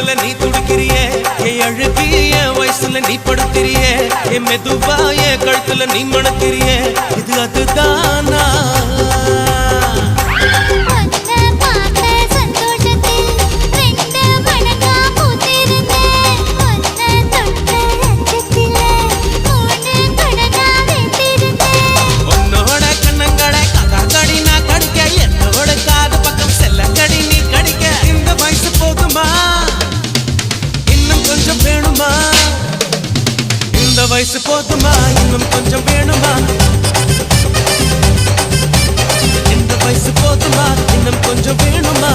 கழுத்துல நீ துடிக்கிறியே என் அழுகி என் வயசுல நீ படுத்திரியே என் மெதுவா என் கழுத்துல நீ மணக்கிறியே இது அதுதானா வயசு போதுமா இன்னும் கொஞ்சம் வேணுமா இந்த வயசு போதுமா இன்னும் கொஞ்சம் வேணுமா